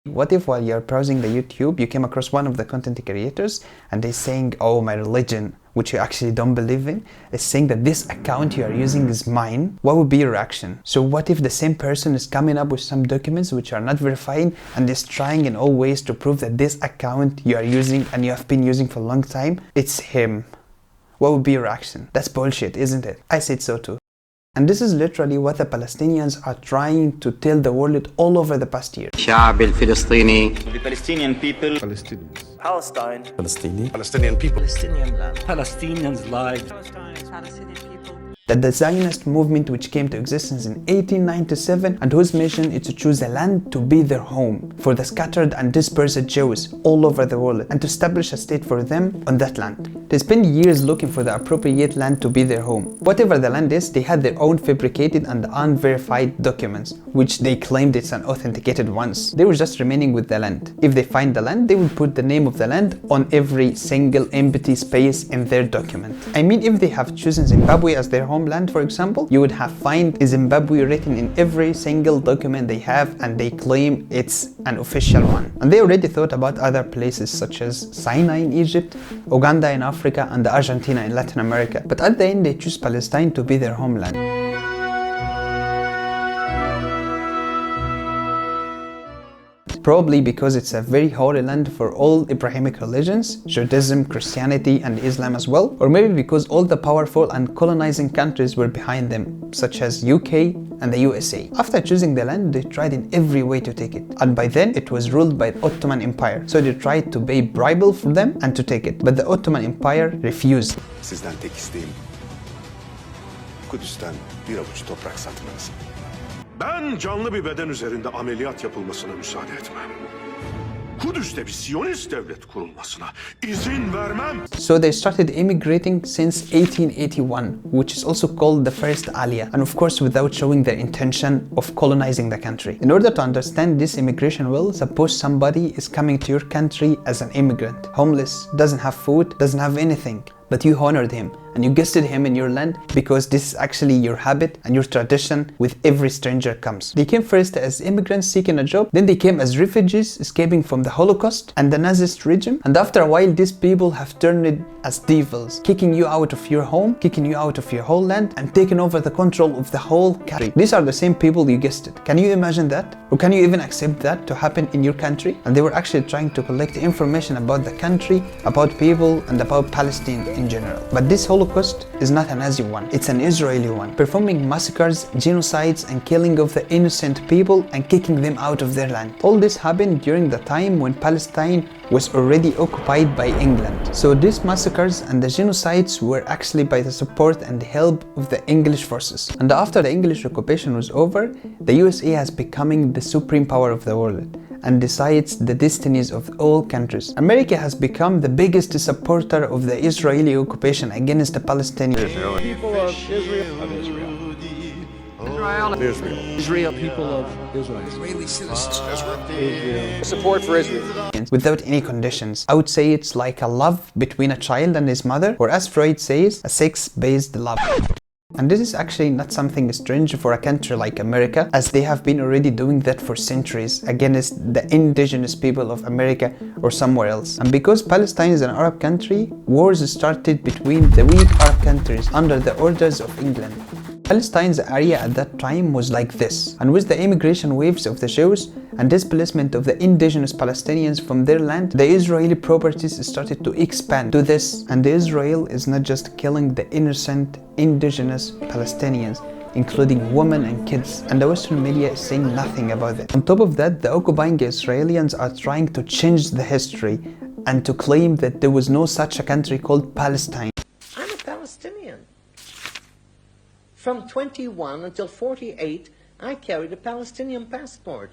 What if while you're browsing the YouTube, you came across one of the content creators and they're saying, oh, my religion, which you actually don't believe in, is saying that this account you are using is mine? What would be your reaction? So what if the same person is coming up with some documents which are not verifying and is trying in all ways to prove that this account you are using and you have been using for a long time, it's him? What would be your reaction? That's bullshit, isn't it? I said so too. And this is literally what the Palestinians are trying to tell the world all over the past year. الشعب الفلسطيني. The Palestinian people. Palestinians. Palestine. Palestinian people. Palestinian land. Palestinians live. Palestinian people. That the Zionist movement, which came to existence in 1897 and whose mission is to choose a land to be their home for the scattered and dispersed Jews all over the world and to establish a state for them on that land. They spent years looking for the appropriate land to be their home. Whatever the land is, they had their own fabricated and unverified documents, which they claimed it's unauthenticated ones. They were just remaining with the land. If they find the land, they would put the name of the land on every single empty space in their document. I mean, if they have chosen Zimbabwe as their homeland, for example, you would have find Zimbabwe written in every single document they have, and they claim it's an official one. And they already thought about other places such as Sinai in Egypt, Uganda in Africa, and Argentina in Latin America. But at the end, they choose Palestine to be their homeland. Probably because it's a very holy land for all Abrahamic religions, Judaism, Christianity, and Islam as well, or maybe because all the powerful and colonizing countries were behind them, such as UK and the USA. After choosing the land, they tried in every way to take it, and by then it was ruled by the Ottoman Empire, so they tried to pay bribe for them and to take it, but the Ottoman Empire refused. Sizden tek isteğim Kudüs'ten bir avuç toprak satmanız. Ben canlı bir beden üzerinde ameliyat yapılmasına müsaade etmem. Kudüs'te bir Siyonist devlet kurulmasına izin vermem. So they started immigrating since 1881, which is also called the first Aliyah, and of course without showing their intention of colonizing the country. In order to understand this immigration well, suppose somebody is coming to your country as an immigrant, homeless, doesn't have food, doesn't have anything, but you honored him and you guested him in your land because this is actually your habit and your tradition with every stranger comes. They came first as immigrants seeking a job, then they came as refugees escaping from the Holocaust and the Nazist regime, and after a while these people have turned it as devils, kicking you out of your home, kicking you out of your whole land, and taking over the control of the whole country. These are the same people you guessed it. Can you imagine that? Or can you even accept that to happen in your country? And they were actually trying to collect information about the country, about people, and about Palestine in general. But this Holocaust is not a Nazi one, it's an Israeli one, performing massacres, genocides, and killing of the innocent people and kicking them out of their land. All this happened during the time when Palestine was already occupied by England. So these massacres and the genocides were actually by the support and the help of the English forces. And after the English occupation was over, the USA has becoming the supreme power of the world and decides the destinies of all countries. America has become the biggest supporter of the Israeli occupation against the Palestinians. People of Israel. Israel. People of Israel. Israeli citizens. Israel. Support for Israel. Without any conditions. I would say it's like a love between a child and his mother, or as Freud says, a sex-based love. And this is actually not something strange for a country like America, as they have been already doing that for centuries against the indigenous people of America or somewhere else. And because Palestine is an Arab country, wars started between the weak Arab countries under the orders of England. Palestine's area at that time was like this, and with the immigration waves of the Jews and displacement of the indigenous Palestinians from their land, the Israeli properties started to expand to this, and Israel is not just killing the innocent indigenous Palestinians, including women and kids, and the Western media is saying nothing about it. On top of that, the occupying Israelis are trying to change the history and to claim that there was no such a country called Palestine. I'm a Palestinian. From 21 until 48, I carried a Palestinian passport.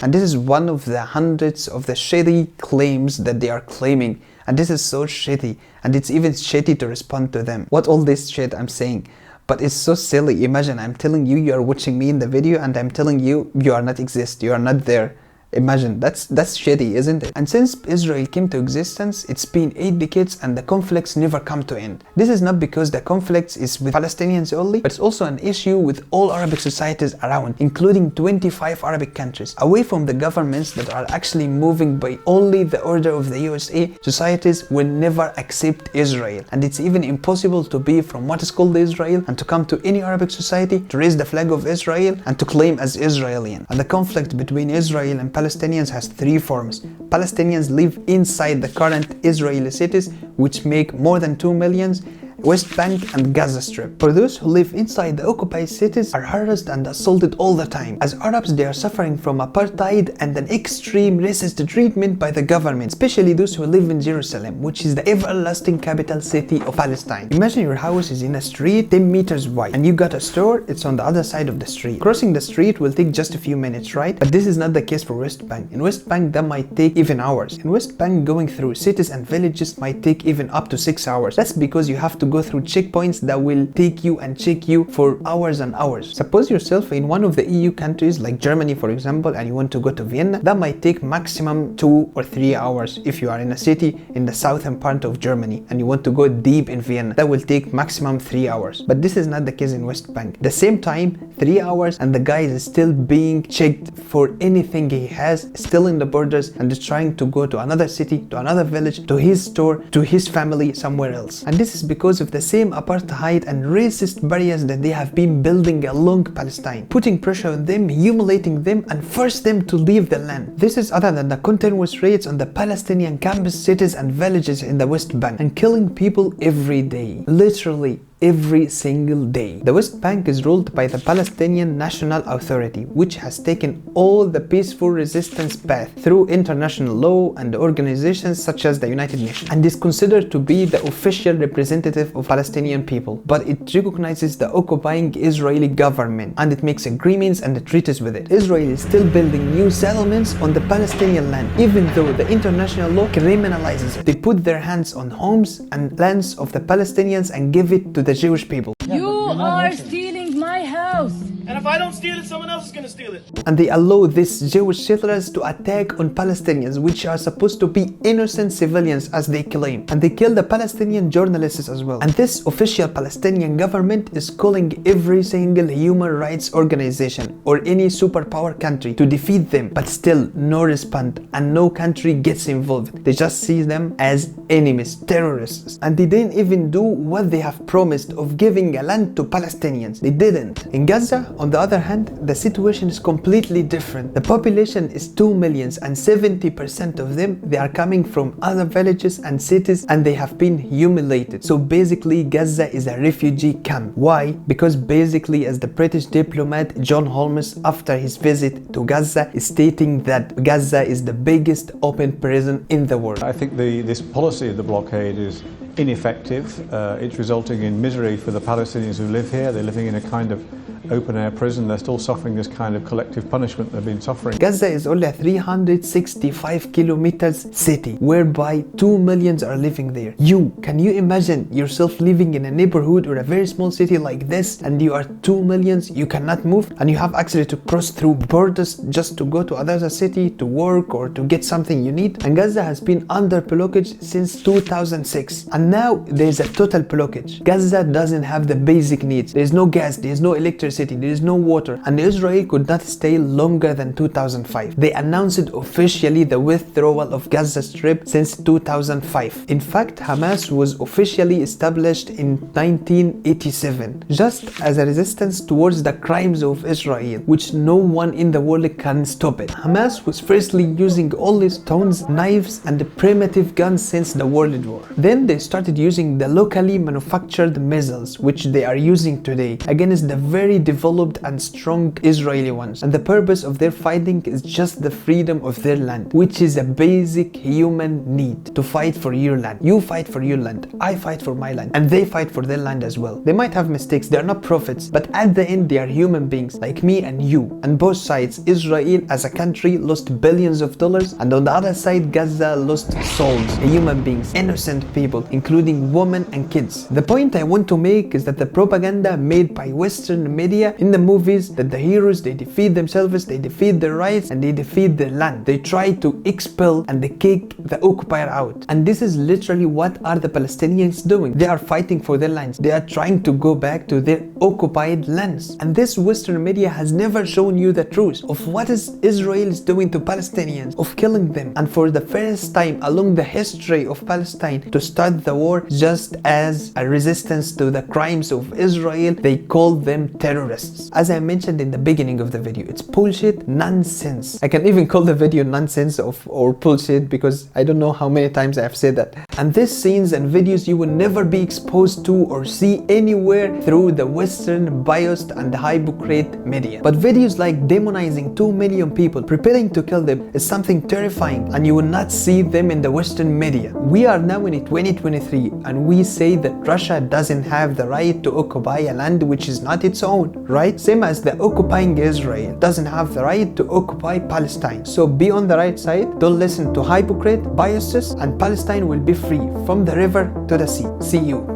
And this is one of the hundreds of the shitty claims that they are claiming. And this is so shitty. And it's even shitty to respond to them. What all this shit I'm saying. But it's so silly. Imagine I'm telling you, you are watching me in the video, and I'm telling you, you are not exist. You are not there. Imagine, that's shitty, isn't it? And since Israel came to existence, it's been 8 decades and the conflicts never come to end. This is not because the conflicts is with Palestinians only, but it's also an issue with all Arabic societies around, including 25 Arabic countries. Away from the governments that are actually moving by only the order of the USA, societies will never accept Israel. And it's even impossible to be from what is called Israel and to come to any Arabic society, to raise the flag of Israel and to claim as Israeli. And the conflict between Israel and Palestinians has 3 forms. Palestinians live inside the current Israeli cities, which make more than 2 million, West Bank and Gaza Strip. For those who live inside the occupied cities are harassed and assaulted all the time. As Arabs, they are suffering from apartheid and an extreme racist treatment by the government, especially those who live in Jerusalem, which is the everlasting capital city of Palestine. Imagine your house is in a street 10 meters wide and you got a store, it's on the other side of the street. Crossing the street will take just a few minutes, right? But this is not the case for West Bank. In West Bank, that might take even hours. In West Bank, going through cities and villages might take even up to 6 hours. That's because you have to go through checkpoints that will take you and check you for hours and hours. Suppose yourself in one of the EU countries like Germany, for example, and you want to go to Vienna. That might take maximum 2 or 3 hours. If you are in a city in the southern part of Germany and you want to go deep in Vienna, that will take maximum 3 hours. But this is not the case in West Bank. The same time, 3 hours, and the guy is still being checked for anything he has, still in the borders, and is trying to go to another city, to another village, to his store, to his family somewhere else. And this is because of the same apartheid and racist barriers that they have been building along Palestine, putting pressure on them, humiliating them, and force them to leave the land. This is other than the continuous raids on the Palestinian campus cities and villages in the West Bank, and killing people every day. Literally every single day. The West Bank is ruled by the Palestinian National Authority, which has taken all the peaceful resistance path through international law and organizations such as the United Nations, and is considered to be the official representative of Palestinian people. But it recognizes the occupying Israeli government, and it makes agreements and treaties with it. Israel is still building new settlements on the Palestinian land, even though the international law criminalizes it. They put their hands on homes and lands of the Palestinians and give it to the Jewish people. You are stealing my house. And if I don't steal it, someone else is gonna steal it. And they allow these Jewish settlers to attack on Palestinians, which are supposed to be innocent civilians as they claim. And they kill the Palestinian journalists as well. And this official Palestinian government is calling every single human rights organization or any superpower country to defeat them, but still no response and no country gets involved. They just see them as enemies, terrorists. And they didn't even do what they have promised of giving a land to Palestinians. They didn't. In Gaza, on the other hand, the situation is completely different. The population is 2 million and 70% of them, they are coming from other villages and cities, and they have been humiliated. So basically Gaza is a refugee camp. Why? Because basically, as the British diplomat John Holmes, after his visit to Gaza, is stating that Gaza is the biggest open prison in the world. I think this policy of the blockade is ineffective. It's resulting in misery for the Palestinians who live here. They're living in a kind of open-air prison. They're still suffering this kind of collective punishment they've been suffering. Gaza is only a 365 kilometers city, whereby 2 million are living there. Can you imagine yourself living in a neighborhood or a very small city like this, and you are 2 million, you cannot move, and you have actually to cross through borders just to go to another city to work or to get something you need? And Gaza has been under blockage since 2006, and now there's a total blockage. Gaza doesn't have the basic needs. There's no gas, there's no electricity, there is no water, and Israel could not stay longer than 2005. They announced officially the withdrawal of Gaza Strip since 2005. In fact, Hamas was officially established in 1987, just as a resistance towards the crimes of Israel, which no one in the world can stop it. Hamas was firstly using only stones, knives, and primitive guns since the World War. Then they started using the locally manufactured missiles, which they are using today, against the very developed and strong Israeli ones. And the purpose of their fighting is just the freedom of their land, which is a basic human need, to fight for your land. You fight for your land, I fight for my land, and they fight for their land as well. They might have mistakes, they are not prophets, but at the end they are human beings like me and you. And both sides, Israel as a country lost billions of dollars, and on the other side Gaza lost souls, human beings, innocent people, including women and kids. The point I want to make is that the propaganda made by Western media media, in the movies, that the heroes, they defeat themselves, they defeat their rights, and they defeat their land. They try to expel and they kick the occupier out. And this is literally what are the Palestinians doing. They are fighting for their lands. They are trying to go back to their occupied lands. And this Western media has never shown you the truth of what is Israel is doing to Palestinians, of killing them. And for the first time along the history of Palestine, to start the war just as a resistance to the crimes of Israel, they call them terrorists. As I mentioned in the beginning of the video, it's bullshit, nonsense. I can even call the video nonsense or bullshit because I don't know how many times I have said that. And these scenes and videos you will never be exposed to or see anywhere through the Western biased and hypocrite media. But videos like demonizing 2 million people, preparing to kill them, is something terrifying, and you will not see them in the Western media. We are now in 2023 and we say that Russia doesn't have the right to occupy a land which is not its own, right? Same as the occupying Israel doesn't have the right to occupy Palestine. So be on the right side, don't listen to hypocrite biases, and Palestine will be free from the river to the sea. See you.